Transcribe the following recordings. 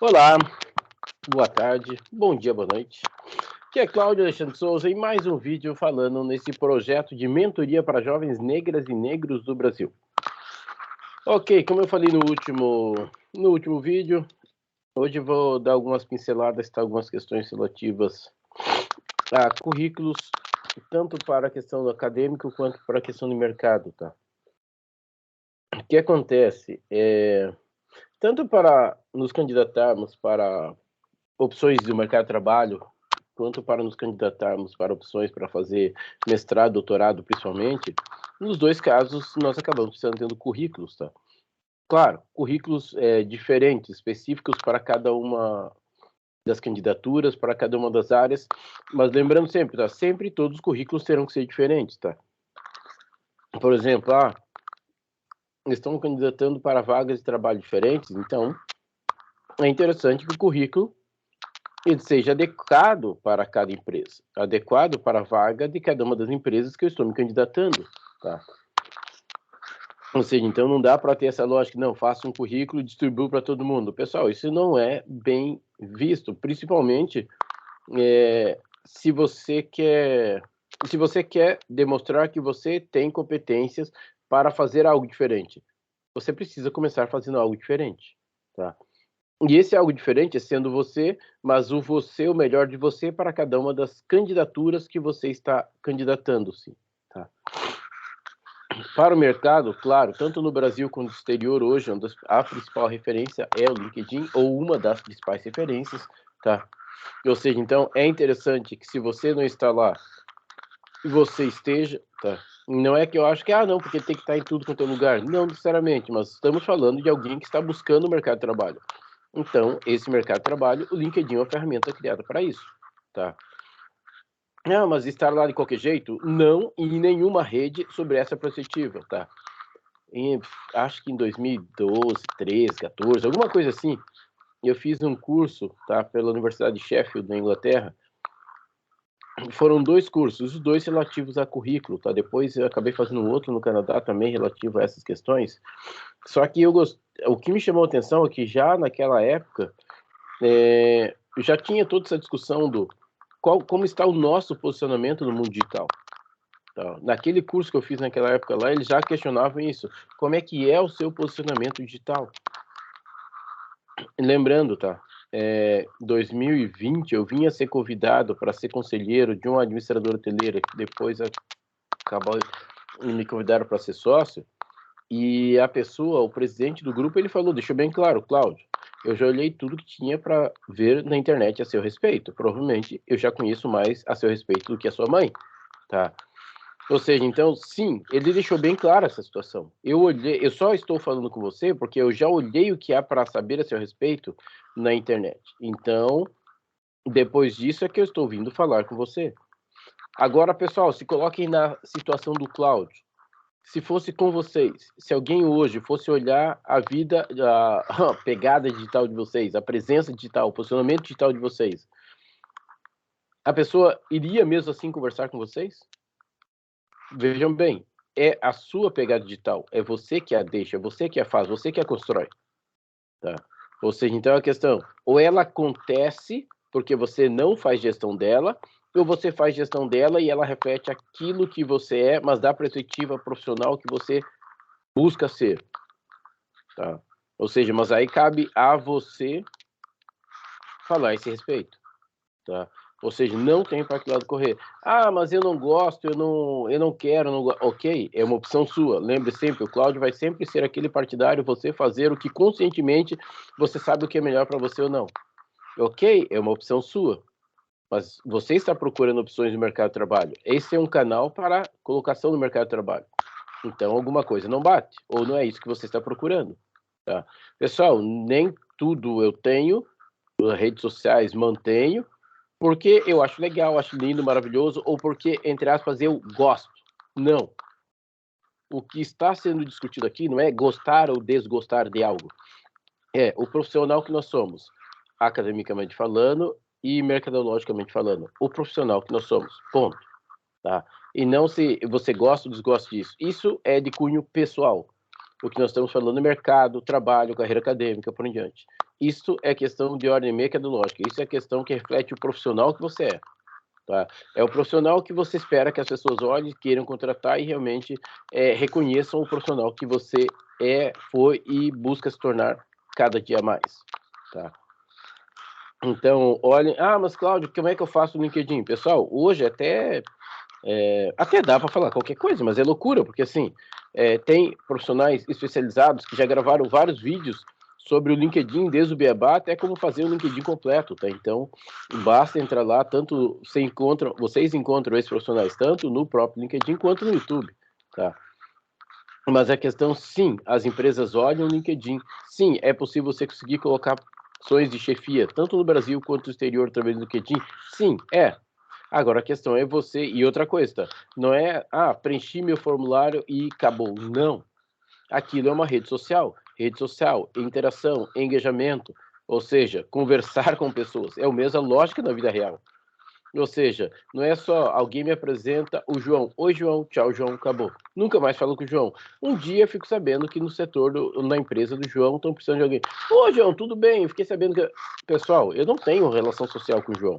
Olá, boa tarde, bom dia, boa noite. Aqui é Cláudio Alexandre Souza em mais um vídeo falando nesse projeto de mentoria para jovens negras e negros do Brasil. Ok, como eu falei no último vídeo, hoje eu vou dar algumas pinceladas, algumas questões relativas a currículos, tanto para a questão do acadêmico quanto para a questão do mercado, tá? O que acontece tanto para nos candidatarmos para opções do mercado de trabalho, quanto para nos candidatarmos para opções para fazer mestrado, doutorado, principalmente, nos dois casos nós acabamos precisando tendo currículos, tá? Claro, currículos diferentes, específicos para cada uma das candidaturas, para cada uma das áreas, mas lembrando sempre, tá? Sempre todos os currículos terão que ser diferentes, tá? Por exemplo, estão candidatando para vagas de trabalho diferentes, então é interessante que o currículo ele seja adequado para cada empresa, adequado para a vaga de cada uma das empresas que eu estou me candidatando, tá? Ou seja, então não dá para ter essa lógica, não, faça um currículo e distribua para todo mundo. Pessoal, isso não é bem visto, principalmente se você quer demonstrar que você tem competências para fazer algo diferente. Você precisa começar fazendo algo diferente, tá? E esse algo diferente é sendo você, mas o melhor de você para cada uma das candidaturas que você está candidatando-se, tá? Para o mercado, claro, tanto no Brasil quanto no exterior hoje, onde a principal referência é o LinkedIn, ou uma das principais referências, tá? Ou seja, então é interessante que se você não está lá, você esteja, tá? Não é que eu acho que, não, porque tem que estar em tudo quanto é lugar. Não necessariamente, mas estamos falando de alguém que está buscando o mercado de trabalho. Então, esse mercado de trabalho, o LinkedIn é uma ferramenta criada para isso, tá? Mas estar lá de qualquer jeito? Não, em nenhuma rede sobre essa perspectiva, tá? Acho que em 2012, 13, 14, alguma coisa assim, eu fiz um curso, tá, pela Universidade de Sheffield, na Inglaterra. Foram dois cursos, os dois relativos a currículo, tá? Depois eu acabei fazendo outro no Canadá também relativo a essas questões. Só que o que me chamou a atenção é que já naquela época já tinha toda essa discussão do como está o nosso posicionamento no mundo digital. Tá? Naquele curso que eu fiz naquela época lá, eles já questionavam isso. Como é que é o seu posicionamento digital? Lembrando, tá? 2020 eu vinha ser convidado para ser conselheiro de um administrador hoteleiro, que depois acabou me convidaram para ser sócio, e a pessoa, o presidente do grupo, ele falou, deixou bem claro, Cláudio, eu já olhei tudo que tinha para ver na internet a seu respeito. Provavelmente eu já conheço mais a seu respeito do que a sua mãe, tá? Ou seja, então, sim, ele deixou bem clara essa situação. Eu só estou falando com você porque eu já olhei o que há para saber a seu respeito na internet. Então, depois disso é que eu estou vindo falar com você. Agora, pessoal, se coloquem na situação do Cláudio. Se fosse com vocês, se alguém hoje fosse olhar a vida, a pegada digital de vocês, a presença digital, o posicionamento digital de vocês, a pessoa iria mesmo assim conversar com vocês? Vejam bem, é a sua pegada digital, é você que a deixa, é você que a faz, você que a constrói, tá? Ou seja, então a questão, ou ela acontece porque você não faz gestão dela, ou você faz gestão dela e ela reflete aquilo que você é, mas da perspectiva profissional que você busca ser, tá? Ou seja, mas aí cabe a você falar a esse respeito, tá? Ou seja, não tem para que lado correr. Mas eu não gosto, eu não quero, não ok, é uma opção sua. Lembre sempre, o Cláudio vai sempre ser aquele partidário, você fazer o que conscientemente você sabe o que é melhor para você ou não. Ok, é uma opção sua. Mas você está procurando opções no mercado de trabalho. Esse é um canal para colocação no mercado de trabalho. Então, alguma coisa não bate, ou não é isso que você está procurando, tá? Pessoal, nem tudo eu tenho, as redes sociais mantenho, porque eu acho legal, acho lindo, maravilhoso, ou porque, entre aspas, eu gosto. Não. O que está sendo discutido aqui não é gostar ou desgostar de algo. É o profissional que nós somos, academicamente falando e mercadologicamente falando. O profissional que nós somos, ponto. Tá? E não se você gosta ou desgosta disso. Isso é de cunho pessoal. O que nós estamos falando é mercado, trabalho, carreira acadêmica, por em diante. Isso é questão de ordem metodológica, isso é questão que reflete o profissional que você é. Tá? É o profissional que você espera que as pessoas olhem, queiram contratar e realmente reconheçam o profissional que você foi e busca se tornar cada dia mais. Tá? Então, olhem, mas Cláudio, como é que eu faço no LinkedIn? Pessoal, hoje até dá para falar qualquer coisa, mas é loucura, porque assim, tem profissionais especializados que já gravaram vários vídeos sobre o LinkedIn, desde o beabá até como fazer o LinkedIn completo, tá? Então, basta entrar lá, vocês encontram esses profissionais tanto no próprio LinkedIn quanto no YouTube, tá? Mas a questão, sim, as empresas olham o LinkedIn, sim, é possível você conseguir colocar ações de chefia, tanto no Brasil quanto no exterior, através do LinkedIn, sim, Agora a questão é você, e outra coisa, tá? Não é, preenchi meu formulário e acabou, não. Aquilo é uma rede social, interação, engajamento, ou seja, conversar com pessoas, é a mesma lógica na vida real. Ou seja, não é só alguém me apresenta o João, oi João, tchau João, acabou. Nunca mais falo com o João. Um dia eu fico sabendo que no setor, na empresa do João, estão precisando de alguém. Ô João, tudo bem? Eu fiquei sabendo que... Pessoal, eu não tenho relação social com o João.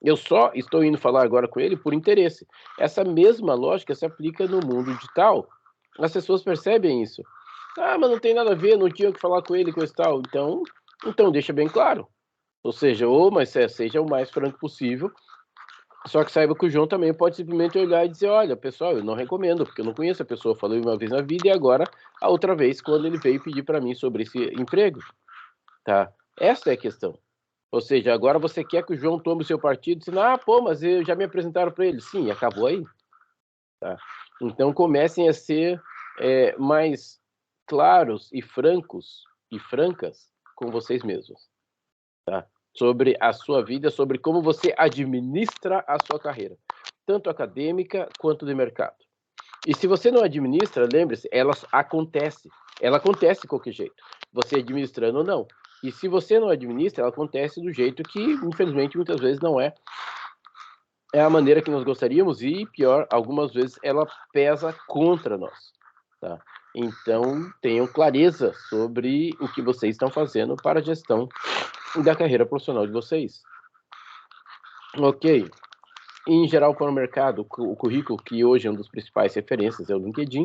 Eu só estou indo falar agora com ele por interesse. Essa mesma lógica se aplica no mundo digital. As pessoas percebem isso. Mas não tem nada a ver, não tinha o que falar com ele, coisa e tal. Então deixa bem claro. Ou seja, mas seja o mais franco possível. Só que saiba que o João também pode simplesmente olhar e dizer, olha, pessoal, eu não recomendo, porque eu não conheço a pessoa, falei uma vez na vida e agora a outra vez quando ele veio pedir para mim sobre esse emprego, tá? Essa é a questão. Ou seja, agora você quer que o João tome o seu partido, dizendo, mas já me apresentaram para ele. Sim, acabou aí. Tá? Então comecem a ser mais claros e francos e francas com vocês mesmos. Tá? Sobre a sua vida, sobre como você administra a sua carreira, tanto acadêmica quanto de mercado. E se você não administra, lembre-se, ela acontece de qualquer jeito, você administrando ou não. E se você não administra, ela acontece do jeito que, infelizmente, muitas vezes não é a maneira que nós gostaríamos e, pior, algumas vezes ela pesa contra nós. Tá? Então, tenham clareza sobre o que vocês estão fazendo para a gestão da carreira profissional de vocês. Ok. Em geral, para o mercado, o currículo, que hoje é uma das principais referências, é o LinkedIn.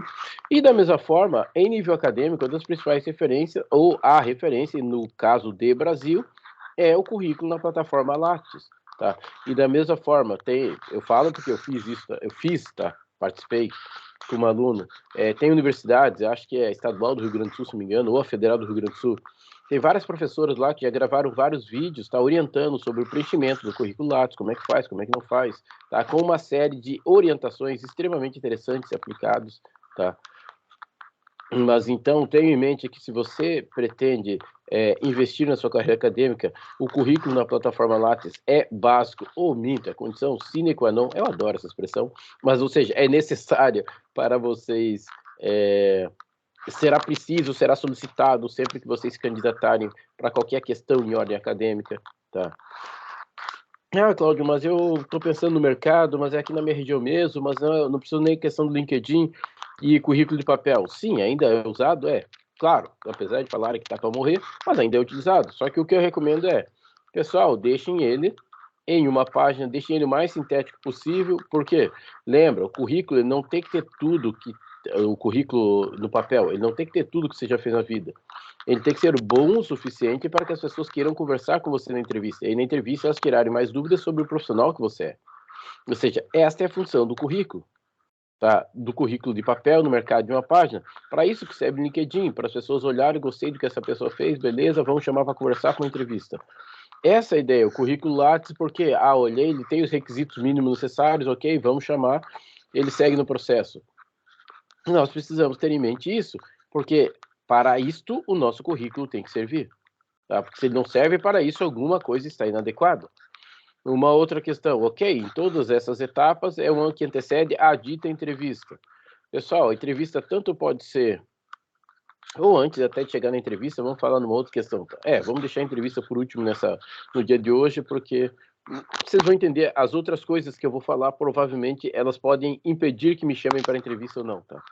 E, da mesma forma, em nível acadêmico, uma das principais referências, ou a referência, no caso de Brasil, é o currículo na plataforma Lattes. Tá? E, da mesma forma, eu falo porque eu fiz, participei como aluno. Tem universidades, acho que é a Estadual do Rio Grande do Sul, se não me engano, ou a Federal do Rio Grande do Sul. Tem várias professoras lá que já gravaram vários vídeos, orientando sobre o preenchimento do currículo Lattes, como é que faz, como é que não faz, com uma série de orientações extremamente interessantes e aplicadas, tá? Mas então, tenha em mente que se você pretende investir na sua carreira acadêmica, o currículo na plataforma Lattes é básico, ou minto, é condição sine qua non, eu adoro essa expressão, mas, ou seja, é necessária para vocês, será solicitado sempre que vocês se candidatarem para qualquer questão em ordem acadêmica, tá? Cláudio, mas eu estou pensando no mercado, mas é aqui na minha região mesmo, mas não preciso nem questão do LinkedIn e currículo de papel. Sim, ainda é usado, claro, apesar de falarem que está para morrer, mas ainda é utilizado. Só que o que eu recomendo pessoal, deixem ele em uma página, deixem ele o mais sintético possível, porque, lembra, o currículo ele não tem que ter tudo o currículo no papel, ele não tem que ter tudo que você já fez na vida. Ele tem que ser bom o suficiente para que as pessoas queiram conversar com você na entrevista. E na entrevista elas tirarem mais dúvidas sobre o profissional que você é. Ou seja, esta é a função do currículo. Tá? Do currículo de papel no mercado de uma página. Para isso que serve o LinkedIn, para as pessoas olharem, gostei do que essa pessoa fez, beleza, vamos chamar para conversar com a entrevista. Essa é a ideia, o currículo Lattes, porque, olhei, ele tem os requisitos mínimos necessários, ok, vamos chamar, ele segue no processo. Nós precisamos ter em mente isso, porque para isto o nosso currículo tem que servir. Tá? Porque se ele não serve para isso, alguma coisa está inadequada. Uma outra questão, ok, em todas essas etapas é uma que antecede a dita entrevista. Pessoal, a entrevista tanto pode ser, ou antes até de chegar na entrevista, vamos falar numa outra questão. Vamos deixar a entrevista por último no dia de hoje, porque vocês vão entender as outras coisas que eu vou falar, provavelmente elas podem impedir que me chamem para a entrevista ou não, tá?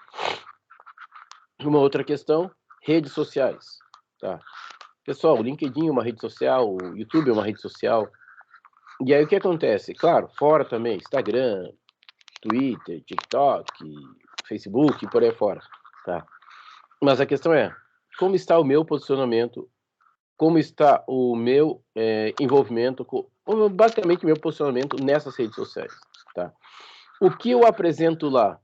Uma outra questão, redes sociais, tá? Pessoal, o LinkedIn é uma rede social, o YouTube é uma rede social. E aí o que acontece? Claro, fora também, Instagram, Twitter, TikTok, Facebook, por aí fora, tá? Mas a questão é, como está o meu posicionamento, como está o meu envolvimento, basicamente o meu posicionamento nessas redes sociais, tá? O que eu apresento lá,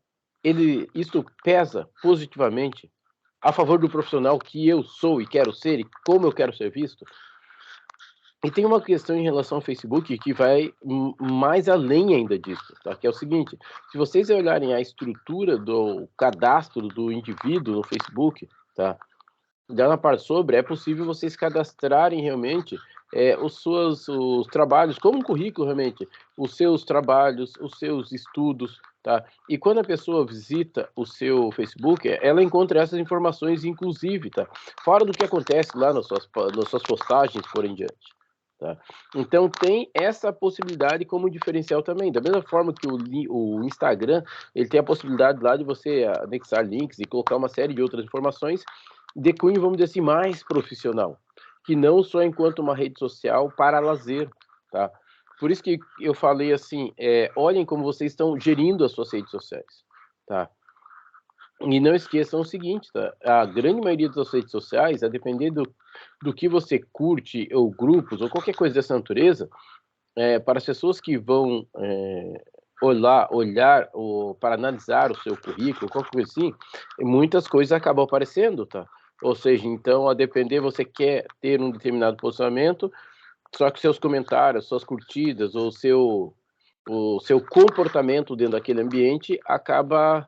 isso pesa positivamente a favor do profissional que eu sou e quero ser e como eu quero ser visto? E tem uma questão em relação ao Facebook que vai mais além ainda disso, tá? Que é o seguinte, se vocês olharem a estrutura do cadastro do indivíduo no Facebook, tá? Já na parte sobre, é possível vocês cadastrarem realmente os trabalhos, como um currículo realmente, os seus trabalhos, os seus estudos, tá? E quando a pessoa visita o seu Facebook, ela encontra essas informações inclusive, tá? Fora do que acontece lá nas suas postagens, por em diante. Tá? Então tem essa possibilidade como diferencial também, da mesma forma que o Instagram, ele tem a possibilidade lá de você anexar links e colocar uma série de outras informações de cunho, vamos dizer assim, mais profissional, que não só enquanto uma rede social para lazer, tá? Por isso que eu falei assim, olhem como vocês estão gerindo as suas redes sociais, tá? E não esqueçam o seguinte, tá? A grande maioria das redes sociais, a depender do que você curte, ou grupos, ou qualquer coisa dessa natureza, para as pessoas que vão olhar ou para analisar o seu currículo, qualquer coisa assim, muitas coisas acabam aparecendo, tá? Ou seja, então, a depender, você quer ter um determinado posicionamento, só que seus comentários, suas curtidas, ou o seu comportamento dentro daquele ambiente acaba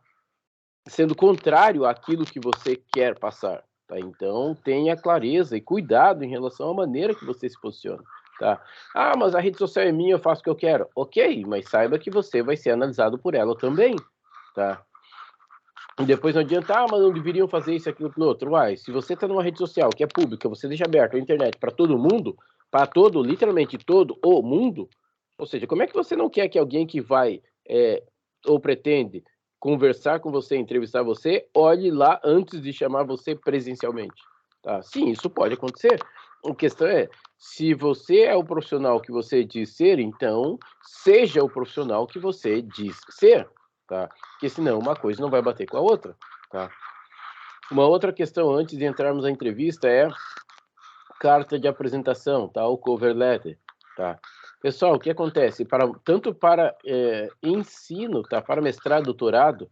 sendo contrário àquilo que você quer passar, tá? Então, tenha clareza e cuidado em relação à maneira que você se posiciona, tá? Ah, mas a rede social é minha, eu faço o que eu quero. Ok, mas saiba que você vai ser analisado por ela também, tá? E depois não adianta, mas não deveriam fazer isso, aquilo, aquilo outro. Uai, se você está numa rede social que é pública, você deixa aberto a internet para todo mundo, literalmente todo o mundo, ou seja, como é que você não quer que alguém que vai, ou pretende conversar com você, entrevistar você, olhe lá antes de chamar você presencialmente, tá? Sim, isso pode acontecer. A questão é, se você é o profissional que você diz ser, então seja o profissional que você diz ser, tá? Porque senão uma coisa não vai bater com a outra, tá? Uma outra questão antes de entrarmos na entrevista é carta de apresentação, tá? O cover letter, tá? Pessoal, o que acontece? Tanto para ensino, tá? Para mestrado, doutorado,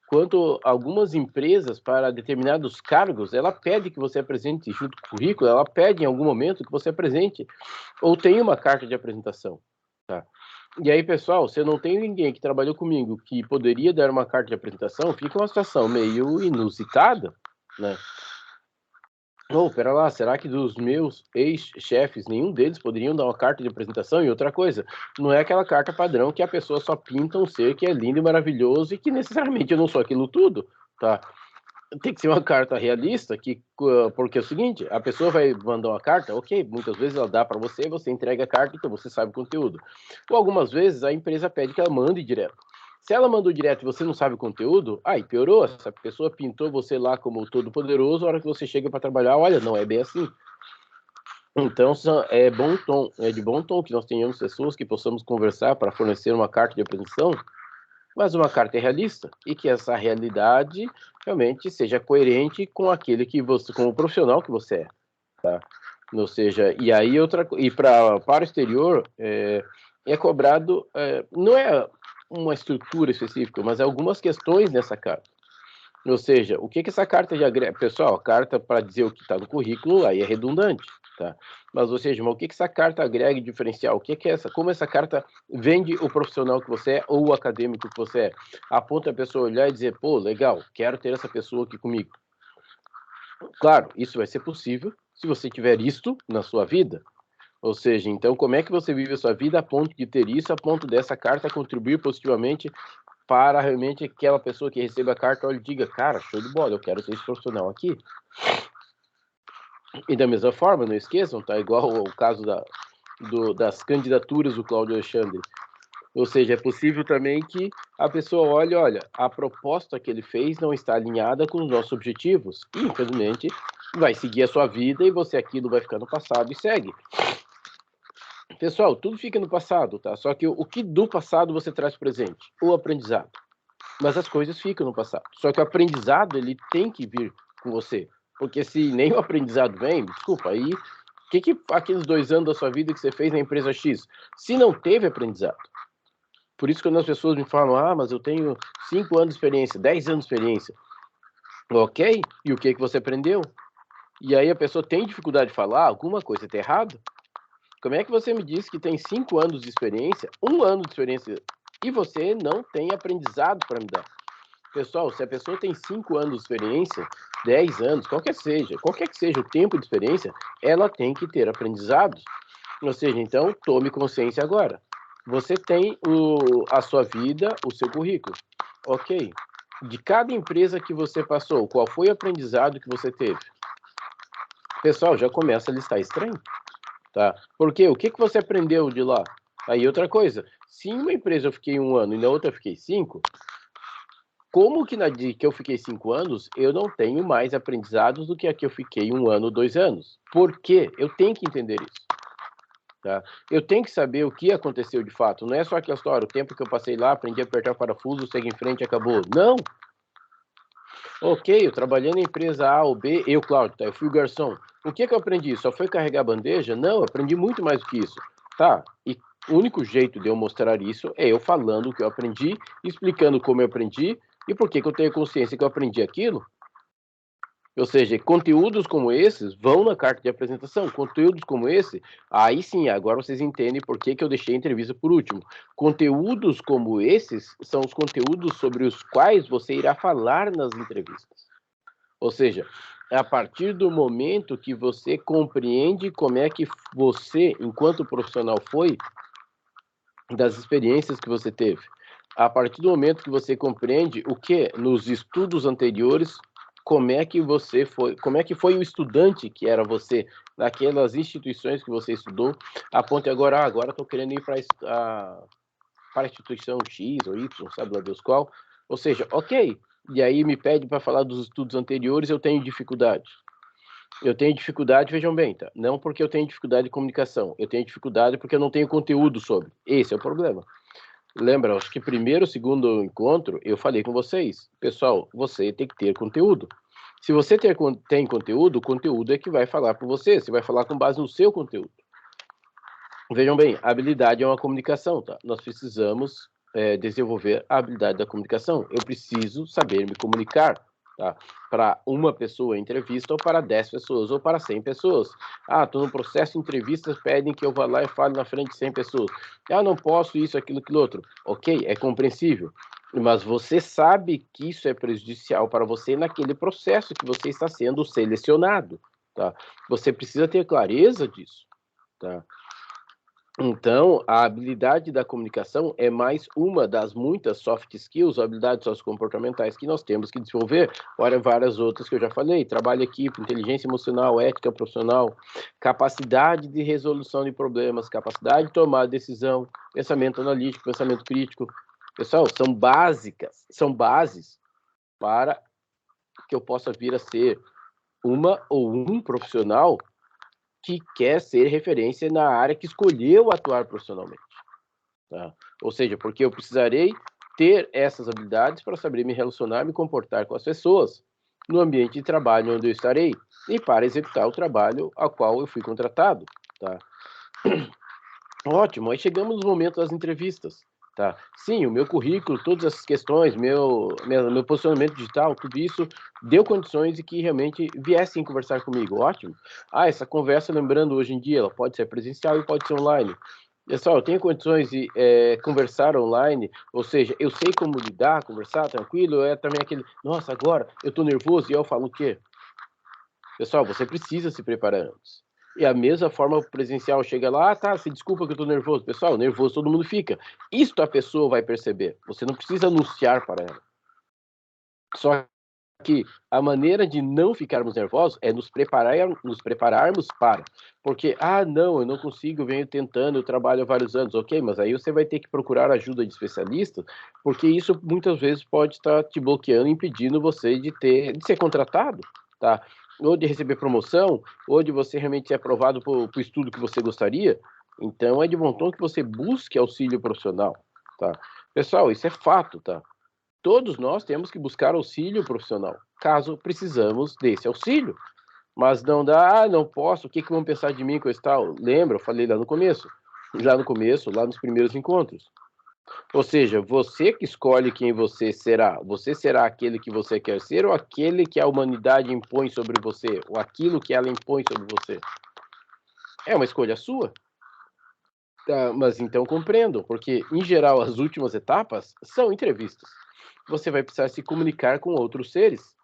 quanto algumas empresas para determinados cargos, ela pede que você apresente junto com o currículo, ela pede em algum momento que você apresente ou tenha uma carta de apresentação, tá? E aí, pessoal, se eu não tenho ninguém que trabalhou comigo que poderia dar uma carta de apresentação, fica uma situação meio inusitada, né? Oh, pera lá, será que dos meus ex-chefes, nenhum deles poderiam dar uma carta de apresentação? E outra coisa, não é aquela carta padrão que a pessoa só pinta um ser que é lindo e maravilhoso e que necessariamente eu não sou aquilo tudo, tá? Tem que ser uma carta realista, porque é o seguinte, a pessoa vai mandar uma carta, ok, muitas vezes ela dá para você, você entrega a carta, então você sabe o conteúdo. Ou algumas vezes a empresa pede que ela mande direto. Se ela mandou direto e você não sabe o conteúdo, aí piorou, essa pessoa pintou você lá como todo-poderoso, a hora que você chega para trabalhar, olha, não é bem assim. Então, é de bom tom que nós tenhamos pessoas que possamos conversar para fornecer uma carta de apresentação, mas uma carta é realista e que essa realidade realmente seja coerente com aquele que você, com o profissional que você é, tá? Ou seja, e aí para o exterior é cobrado, não é uma estrutura específica, mas algumas questões nessa carta. Ou seja, o que essa carta de agrega? Pessoal, a carta para dizer o que está no currículo aí é redundante, tá? Mas, ou seja, o que essa carta agrega de diferencial? O que é essa? Como essa carta vende o profissional que você é ou o acadêmico que você é? Aponta a pessoa olhar e dizer, pô, legal, quero ter essa pessoa aqui comigo. Claro, isso vai ser possível se você tiver isto na sua vida. Ou seja, então, como é que você vive a sua vida a ponto de ter isso, a ponto dessa carta contribuir positivamente para realmente aquela pessoa que recebe a carta, olha e diga, cara, show de bola, eu quero ter esse profissional aqui. E da mesma forma, não esqueçam, tá? Igual ao caso das candidaturas do Cláudio Alexandre. Ou seja, é possível também que a pessoa olha, a proposta que ele fez não está alinhada com os nossos objetivos. E, infelizmente, vai seguir a sua vida e você aquilo vai ficar no passado e segue. Pessoal, tudo fica no passado, tá? Só que o que do passado você traz presente? O aprendizado. Mas as coisas ficam no passado. Só que o aprendizado, ele tem que vir com você. Porque se nem o aprendizado vem, desculpa, aí, o que aqueles 2 anos da sua vida que você fez na empresa X, se não teve aprendizado? Por isso, quando as pessoas me falam, mas eu tenho 5 anos de experiência, 10 anos de experiência. Ok, e o que você aprendeu? E aí a pessoa tem dificuldade de falar, alguma coisa está errada? Como é que você me diz que tem 5 anos de experiência, 1 ano de experiência, e você não tem aprendizado para me dar? Pessoal, se a pessoa tem 5 anos de experiência, 10 anos, qualquer que seja o tempo de experiência, ela tem que ter aprendizados. Ou seja, então, tome consciência agora. Você tem a sua vida, o seu currículo. Ok. De cada empresa que você passou, qual foi o aprendizado que você teve? Pessoal, já começa a listar estranho. Tá? Porque o que você aprendeu de lá? Aí outra coisa, se em uma empresa eu fiquei 1 ano e na outra eu fiquei 5, como que na de que eu fiquei 5 anos, eu não tenho mais aprendizados do que a que eu fiquei 1 ano, 2 anos? Por quê? Eu tenho que entender isso. Tá? Eu tenho que saber o que aconteceu de fato. Não é só aquela história, o tempo que eu passei lá, aprendi a apertar o parafuso, segue em frente e acabou. Não! Ok, eu trabalhei na empresa A ou B, Cláudio, tá? Eu fui o garçom. O que eu aprendi? Só foi carregar a bandeja? Não, eu aprendi muito mais do que isso. Tá, e o único jeito de eu mostrar isso é eu falando o que eu aprendi, explicando como eu aprendi e por que eu tenho consciência que eu aprendi aquilo. Ou seja, conteúdos como esses vão na carta de apresentação. Conteúdos como esse, aí sim, agora vocês entendem por que eu deixei a entrevista por último. Conteúdos como esses são os conteúdos sobre os quais você irá falar nas entrevistas. Ou seja, é a partir do momento que você compreende como é que você, enquanto profissional, foi, das experiências que você teve. A partir do momento que você compreende o que nos estudos anteriores, como é que foi o estudante que era você naquelas instituições que você estudou, a ponto de agora estou querendo ir para a instituição X ou Y, sabe lá Deus qual. Ou seja, ok, e aí me pede para falar dos estudos anteriores, eu tenho dificuldade. Eu tenho dificuldade, vejam bem, tá? Não porque eu tenho dificuldade de comunicação, eu tenho dificuldade porque eu não tenho conteúdo sobre. Esse é o problema. Lembra, acho que primeiro, segundo encontro, eu falei com vocês, pessoal, você tem que ter conteúdo. Se você tem conteúdo, o conteúdo é que vai falar por você vai falar com base no seu conteúdo. Vejam bem, a habilidade é uma comunicação, tá? Nós precisamos desenvolver a habilidade da comunicação. Eu preciso saber me comunicar, tá? Para uma pessoa em entrevista, ou para 10 pessoas, ou para 100 pessoas. Estou no processo de entrevistas, pedem que eu vá lá e fale na frente de 100 pessoas. Não posso isso, aquilo outro. Ok, é compreensível. Mas você sabe que isso é prejudicial para você naquele processo que você está sendo selecionado, tá? Você precisa ter clareza disso, tá? Então, a habilidade da comunicação é mais uma das muitas soft skills, habilidades sociocomportamentais que nós temos que desenvolver, fora várias outras que eu já falei, trabalho em equipe, inteligência emocional, ética profissional, capacidade de resolução de problemas, capacidade de tomar decisão, pensamento analítico, pensamento crítico. Pessoal, são bases para que eu possa vir a ser uma ou um profissional que quer ser referência na área que escolheu atuar profissionalmente. Tá? Ou seja, porque eu precisarei ter essas habilidades para saber me relacionar, me comportar com as pessoas no ambiente de trabalho onde eu estarei e para executar o trabalho ao qual eu fui contratado. Tá? Ótimo, aí chegamos no momento das entrevistas. Tá? Sim, o meu currículo, todas essas questões, meu posicionamento digital, tudo isso deu condições de que realmente viessem conversar comigo. Ótimo. Essa conversa, lembrando, hoje em dia, ela pode ser presencial e pode ser online. Pessoal, eu tenho condições de conversar online, ou seja, eu sei como lidar, conversar tranquilo, também aquele, nossa, agora eu estou nervoso e eu falo o quê? Pessoal, você precisa se preparar antes. E a mesma forma presencial chega lá, se desculpa que eu tô nervoso. Pessoal, nervoso todo mundo fica. Isto a pessoa vai perceber. Você não precisa anunciar para ela. Só que a maneira de não ficarmos nervosos é nos prepararmos para. Porque, não, eu não consigo, eu venho tentando, eu trabalho há vários anos. Ok, mas aí você vai ter que procurar ajuda de especialistas, porque isso muitas vezes pode estar te bloqueando, impedindo você de ser contratado, tá? Ou de receber promoção, ou de você realmente ser aprovado para o estudo que você gostaria. Então, é de bom tom que você busque auxílio profissional, tá? Pessoal, isso é fato, tá? Todos nós temos que buscar auxílio profissional, caso precisamos desse auxílio. Mas não dá, não posso, o que vão pensar de mim, coisa e tal? Lembra, eu falei lá no começo, lá nos primeiros encontros. Ou seja, você que escolhe quem você será. Você será aquele que você quer ser ou aquele que a humanidade impõe sobre você, ou aquilo que ela impõe sobre você? É uma escolha sua. Tá, mas então compreendo, porque em geral as últimas etapas são entrevistas. Você vai precisar se comunicar com outros seres.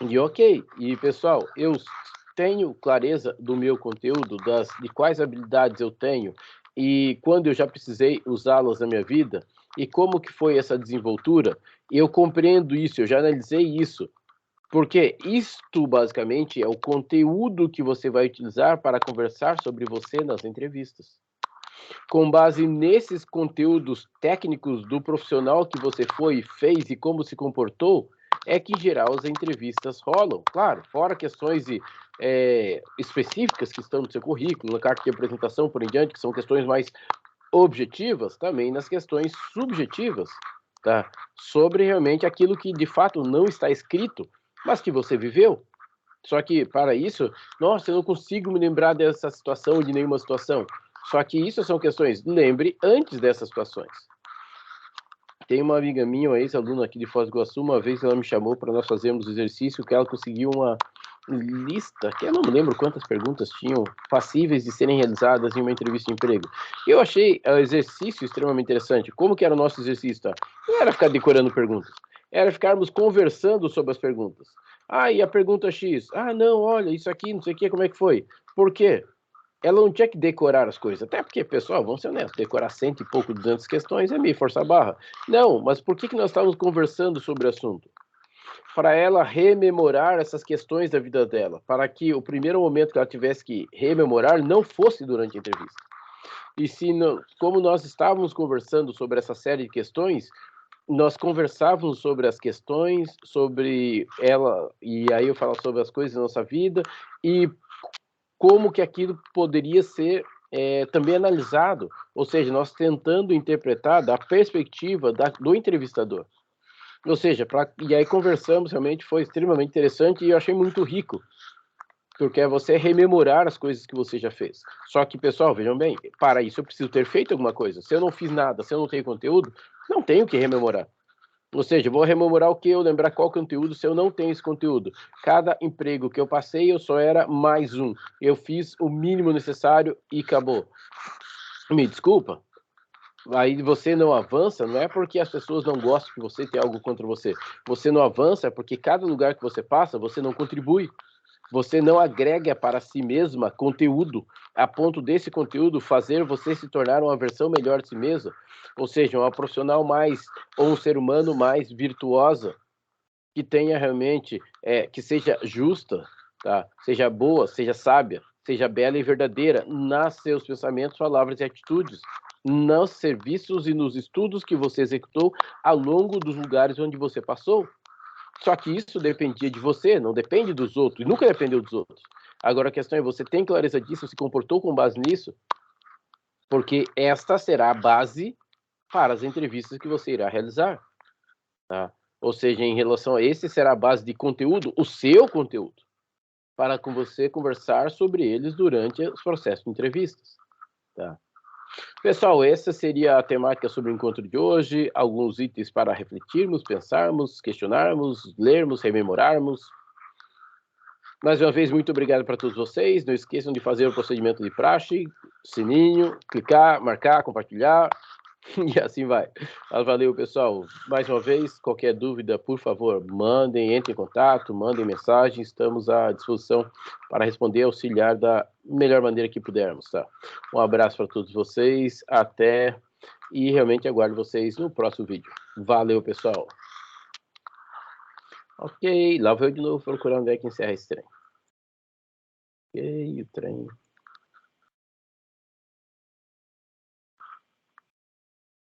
E ok, e pessoal, eu tenho clareza do meu conteúdo, de quais habilidades eu tenho e quando eu já precisei usá-las na minha vida e como que foi essa desenvoltura. Eu compreendo isso, eu já analisei isso, porque isto basicamente é o conteúdo que você vai utilizar para conversar sobre você nas entrevistas. Com base nesses conteúdos técnicos do profissional que você foi, fez e como se comportou, é que em geral as entrevistas rolam. Claro, fora questões específicas que estão no seu currículo, na carta de apresentação, por em diante, que são questões mais objetivas, também nas questões subjetivas, tá? Sobre realmente aquilo que de fato não está escrito, mas que você viveu. Só que, para isso, nossa, eu não consigo me lembrar dessa situação, de nenhuma situação. Só que isso são questões, lembre antes dessas situações. Tem uma amiga minha, uma ex-aluna aqui de Foz do Iguaçu, uma vez ela me chamou para nós fazermos o exercício que ela conseguiu uma lista, que eu não me lembro quantas perguntas tinham, passíveis de serem realizadas em uma entrevista de emprego. Eu achei o exercício extremamente interessante. Como que era o nosso exercício, tá? Não era ficar decorando perguntas, era ficarmos conversando sobre as perguntas. E a pergunta X? Não, olha, isso aqui, não sei o que, como é que foi? Por quê? Ela não tinha que decorar as coisas, até porque, pessoal, vamos ser honestos, decorar 100 e pouco, 200 questões é meio forçar a barra. Não, mas por que nós estávamos conversando sobre o assunto? Para ela rememorar essas questões da vida dela, para que o primeiro momento que ela tivesse que rememorar não fosse durante a entrevista. E se não, como nós estávamos conversando sobre essa série de questões, nós conversávamos sobre as questões, sobre ela, e aí eu falo sobre as coisas da nossa vida, e como que aquilo poderia ser também analisado, ou seja, nós tentando interpretar da perspectiva do entrevistador. Ou seja, e aí conversamos, realmente foi extremamente interessante e eu achei muito rico, porque é você rememorar as coisas que você já fez. Só que, pessoal, vejam bem, para isso eu preciso ter feito alguma coisa. Se eu não fiz nada, se eu não tenho conteúdo, não tenho o que rememorar. Ou seja, vou rememorar o que? Eu lembrar qual conteúdo se eu não tenho esse conteúdo. Cada emprego que eu passei, eu só era mais um. Eu fiz o mínimo necessário e acabou. Me desculpa. Aí você não avança, não é porque as pessoas não gostam que você tem algo contra você. Você não avança porque cada lugar que você passa, você não contribui. Você não agrega para si mesma conteúdo, a ponto desse conteúdo fazer você se tornar uma versão melhor de si mesma, ou seja, uma profissional mais, ou um ser humano mais virtuosa, que tenha realmente, que seja justa, tá? Seja boa, seja sábia, seja bela e verdadeira nas seus pensamentos, palavras e atitudes, nos serviços e nos estudos que você executou ao longo dos lugares onde você passou. Só que isso dependia de você, não depende dos outros, e nunca dependeu dos outros. Agora a questão é, você tem clareza disso, se comportou com base nisso? Porque esta será a base para as entrevistas que você irá realizar, tá? Ou seja, em relação a esse será a base de conteúdo, o seu conteúdo, para com você conversar sobre eles durante os processos de entrevistas, tá? Pessoal, essa seria a temática sobre o encontro de hoje, alguns itens para refletirmos, pensarmos, questionarmos, lermos, rememorarmos. Mais uma vez, muito obrigado para todos vocês. Não esqueçam de fazer o procedimento de praxe, sininho, clicar, marcar, compartilhar e assim vai. Valeu, pessoal. Mais uma vez, qualquer dúvida, por favor, mandem, entrem em contato, mandem mensagem. Estamos à disposição para responder e auxiliar da melhor maneira que pudermos, tá? Um abraço para todos vocês. Até e realmente aguardo vocês no próximo vídeo. Valeu, pessoal. Ok, lá vou eu de novo procurando onde é que encerra esse trem. Ok, o trem.